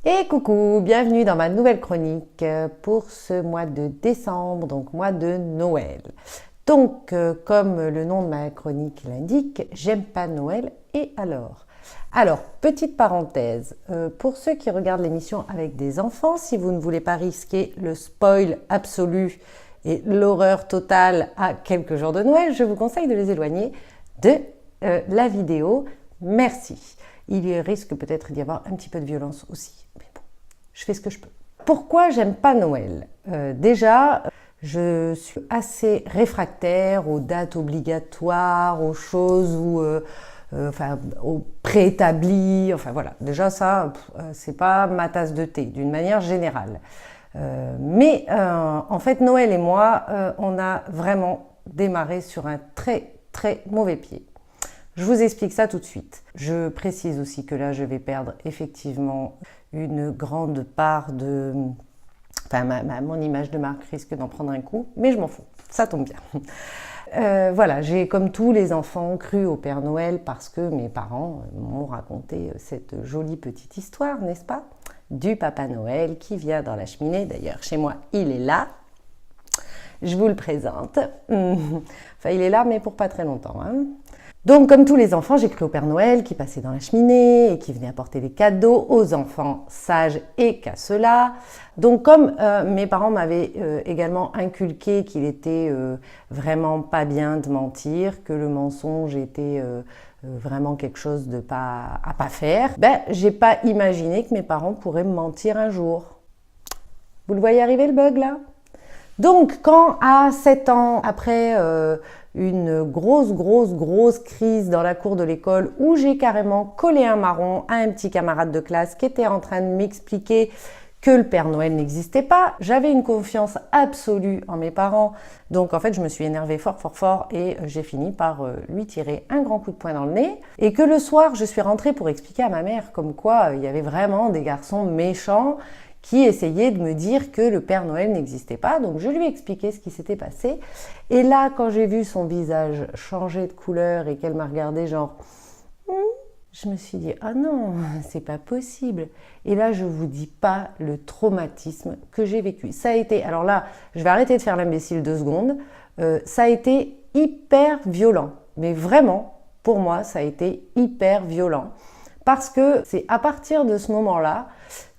Et coucou, bienvenue dans ma nouvelle chronique pour ce mois de décembre, donc mois de Noël. Donc, comme le nom de ma chronique l'indique, j'aime pas Noël, et alors ? Alors, petite parenthèse, pour ceux qui regardent l'émission avec des enfants, si vous ne voulez pas risquer le spoil absolu et l'horreur totale à quelques jours de Noël, je vous conseille de les éloigner de la vidéo. Merci. Il risque peut-être d'y avoir un petit peu de violence aussi. Mais bon, je fais ce que je peux. Pourquoi j'aime pas Noël ? Déjà, je suis assez réfractaire aux dates obligatoires, aux choses aux préétablis. Enfin voilà, déjà ça, c'est pas ma tasse de thé d'une manière générale. Mais en fait, Noël et moi, on a vraiment démarré sur un très très mauvais pied. Je vous explique ça tout de suite. Je précise aussi que là, je vais perdre effectivement une grande part de... Enfin, mon image de marque risque d'en prendre un coup, mais je m'en fous, ça tombe bien. Voilà, j'ai comme tous les enfants cru au Père Noël parce que mes parents m'ont raconté cette jolie petite histoire, n'est-ce pas ? Du Papa Noël qui vient dans la cheminée. D'ailleurs, chez moi, il est là. Je vous le présente. Enfin, il est là, mais pour pas très longtemps, hein. Donc, comme tous les enfants, j'ai cru au Père Noël qui passait dans la cheminée et qui venait apporter des cadeaux aux enfants sages et qu'à ceux-là. Donc, comme mes parents m'avaient également inculqué qu'il était vraiment pas bien de mentir, que le mensonge était vraiment quelque chose à pas faire, j'ai pas imaginé que mes parents pourraient me mentir un jour. Vous le voyez arriver le bug là ? Donc, quand à 7 ans, après une grosse crise dans la cour de l'école où j'ai carrément collé un marron à un petit camarade de classe qui était en train de m'expliquer que le Père Noël n'existait pas, j'avais une confiance absolue en mes parents. Donc, en fait, je me suis énervée fort et j'ai fini par lui tirer un grand coup de poing dans le nez. Et que le soir, je suis rentrée pour expliquer à ma mère comme quoi il y avait vraiment des garçons méchants qui essayait de me dire que le Père Noël n'existait pas. Donc, je lui ai expliqué ce qui s'était passé. Et là, quand j'ai vu son visage changer de couleur et qu'elle m'a regardé genre... je me suis dit, ah non, c'est pas possible. Et là, je vous dis pas le traumatisme que j'ai vécu. Ça a été... Alors là, je vais arrêter de faire l'imbécile 2 secondes. Ça a été hyper violent. Mais vraiment, pour moi, ça a été hyper violent. Parce que c'est à partir de ce moment-là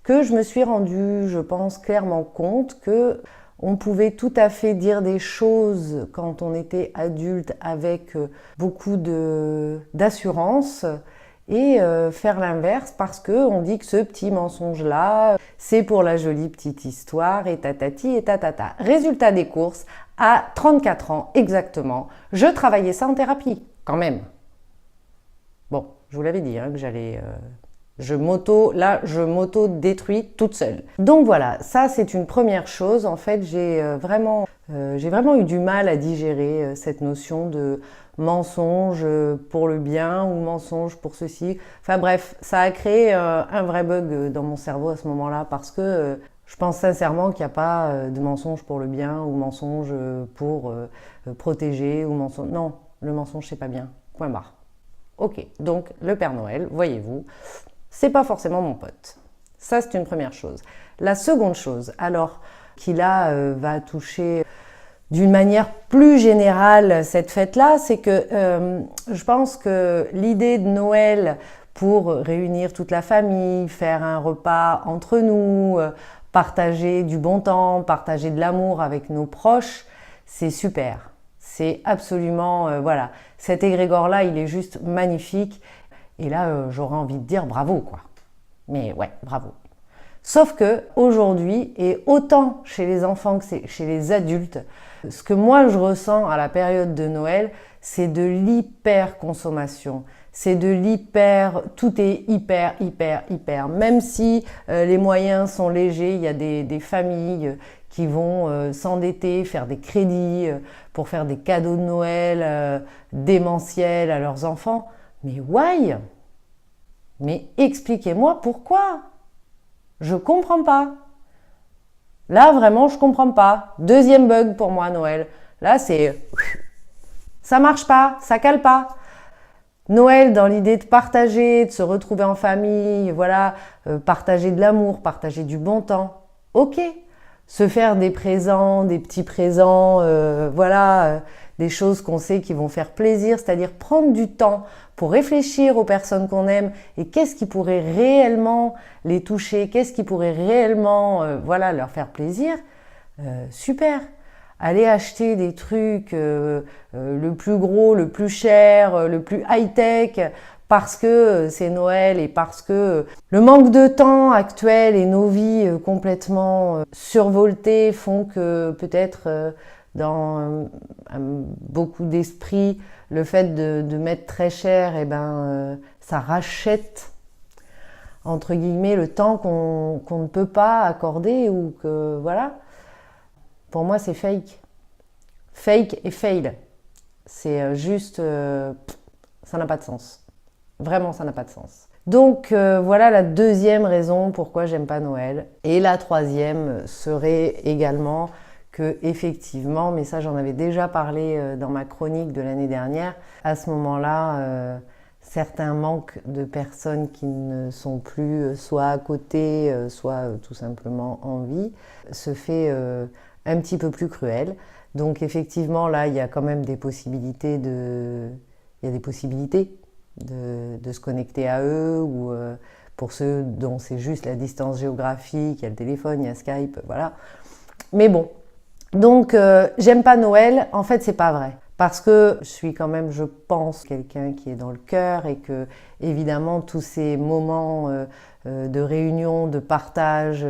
que je me suis rendu, je pense, clairement compte que on pouvait tout à fait dire des choses quand on était adulte avec beaucoup d'assurance et faire l'inverse parce qu'on dit que ce petit mensonge-là, c'est pour la jolie petite histoire et tatati et tatata. Résultat des courses, à 34 ans exactement, je travaillais ça en thérapie, quand même. Bon, je vous l'avais dit que j'allais... Je m'auto-détruis toute seule. Donc voilà, ça c'est une première chose. En fait, j'ai vraiment eu du mal à digérer cette notion de mensonge pour le bien ou mensonge pour ceci. Enfin bref, ça a créé un vrai bug dans mon cerveau à ce moment-là parce que je pense sincèrement qu'il n'y a pas de mensonge pour le bien ou mensonge pour protéger ou mensonge... Non, le mensonge c'est pas bien. Point barre. Ok, donc le Père Noël, voyez-vous, c'est pas forcément mon pote. Ça, c'est une première chose. La seconde chose, alors, qui là va toucher d'une manière plus générale cette fête-là, c'est que je pense que l'idée de Noël pour réunir toute la famille, faire un repas entre nous, partager du bon temps, partager de l'amour avec nos proches, c'est super. C'est absolument, voilà, cet égrégore-là, il est juste magnifique. Et là, j'aurais envie de dire bravo, quoi. Mais ouais, bravo. Sauf que aujourd'hui, et autant chez les enfants que chez les adultes, ce que moi je ressens à la période de Noël, c'est de l'hyper-consommation. C'est de l'hyper, tout est hyper. Même si les moyens sont légers, il y a des familles qui vont s'endetter, faire des crédits pour faire des cadeaux de Noël démentiels à leurs enfants. Mais why ? Mais expliquez-moi pourquoi ? Je comprends pas. Là, vraiment, je comprends pas. Deuxième bug pour moi, Noël. Là, c'est... Ça marche pas, ça cale pas. Noël dans l'idée de partager, de se retrouver en famille, voilà, partager de l'amour, partager du bon temps. Ok, se faire des présents, des petits présents, voilà, des choses qu'on sait qui vont faire plaisir, c'est-à-dire prendre du temps pour réfléchir aux personnes qu'on aime et qu'est-ce qui pourrait réellement les toucher, qu'est-ce qui pourrait réellement, voilà, leur faire plaisir. Super. Aller acheter des trucs le plus gros, le plus cher, le plus high-tech parce que c'est Noël et parce que le manque de temps actuel et nos vies complètement survoltées font que peut-être dans beaucoup d'esprits, le fait de mettre très cher, eh ben, ça rachète entre guillemets le temps qu'on ne peut pas accorder ou que voilà. Pour moi, c'est fake. Fake et fail. C'est juste... ça n'a pas de sens. Vraiment, ça n'a pas de sens. Donc, voilà la deuxième raison pourquoi j'aime pas Noël. Et la troisième serait également que, effectivement, mais ça j'en avais déjà parlé dans ma chronique de l'année dernière, à ce moment-là, certains manques de personnes qui ne sont plus soit à côté, soit tout simplement en vie, se fait un petit peu plus cruel. Donc effectivement, là, il y a quand même des possibilités il y a des possibilités de se connecter à eux ou pour ceux dont c'est juste la distance géographique, il y a le téléphone, il y a Skype, voilà. Mais bon, donc j'aime pas Noël, en fait c'est pas vrai. Parce que je suis quand même, je pense, quelqu'un qui est dans le cœur et que évidemment tous ces moments de réunion, de partage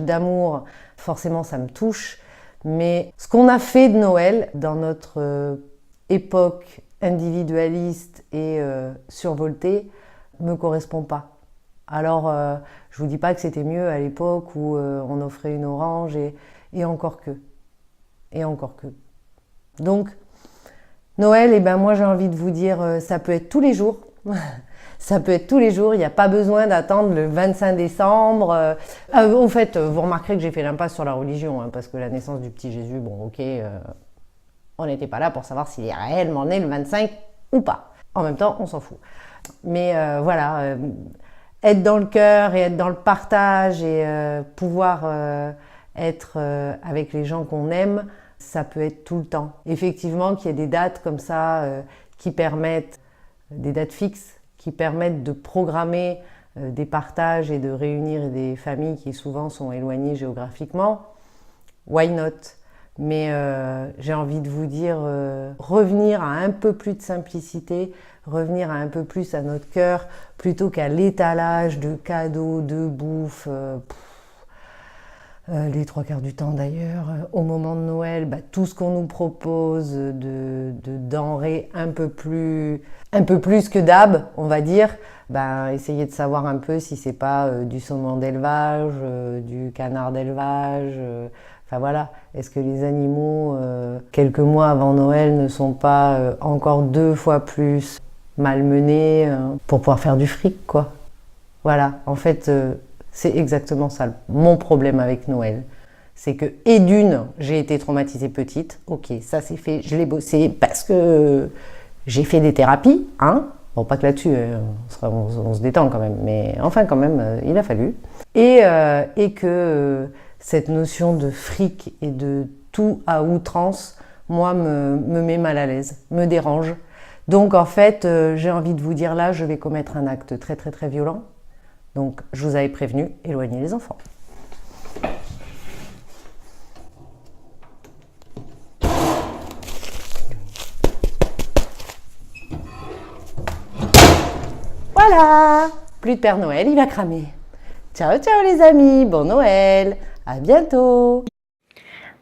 d'amour, forcément ça me touche. Mais ce qu'on a fait de Noël dans notre époque individualiste et survoltée me correspond pas. Alors, je vous dis pas que c'était mieux à l'époque où on offrait une orange et encore que. Et encore que. Donc, Noël, eh ben moi j'ai envie de vous dire, ça peut être tous les jours. Ça peut être tous les jours, il n'y a pas besoin d'attendre le 25 décembre. Au fait, vous remarquerez que j'ai fait l'impasse sur la religion, hein, parce que la naissance du petit Jésus, bon ok, on n'était pas là pour savoir s'il est réellement né le 25 ou pas. En même temps, on s'en fout. Mais voilà, être dans le cœur et être dans le partage et pouvoir être avec les gens qu'on aime, ça peut être tout le temps. Effectivement, qu'il y ait des dates comme ça qui permettent, des dates fixes, qui permettent de programmer des partages et de réunir des familles qui souvent sont éloignées géographiquement, why not? Mais j'ai envie de vous dire, revenir à un peu plus de simplicité, revenir à un peu plus à notre cœur, plutôt qu'à l'étalage de cadeaux, de bouffe, les trois quarts du temps d'ailleurs, au moment de Noël, bah, tout ce qu'on nous propose de denrées un peu plus que d'hab, on va dire, bah, essayez de savoir un peu si c'est pas du saumon d'élevage, du canard d'élevage, enfin voilà, est-ce que les animaux, quelques mois avant Noël, ne sont pas encore 2 fois plus malmenés pour pouvoir faire du fric, quoi. Voilà, en fait... c'est exactement ça, mon problème avec Noël. C'est que, et d'une, j'ai été traumatisée petite. Ok, ça c'est fait, je l'ai bossé parce que j'ai fait des thérapies, hein. Bon, pas que là-dessus, on se détend quand même, mais enfin quand même, il a fallu. Et que cette notion de fric et de tout à outrance, moi, me met mal à l'aise, me dérange. Donc en fait, j'ai envie de vous dire là, je vais commettre un acte très très très violent. Donc, je vous avais prévenu, éloignez les enfants. Voilà, plus de Père Noël, il va cramer. Ciao, ciao les amis, bon Noël, à bientôt.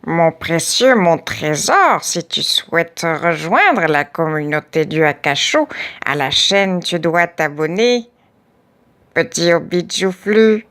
Mon précieux, mon trésor, si tu souhaites rejoindre la communauté du Akasho, à la chaîne tu dois t'abonner. Petit hobbit joufflu.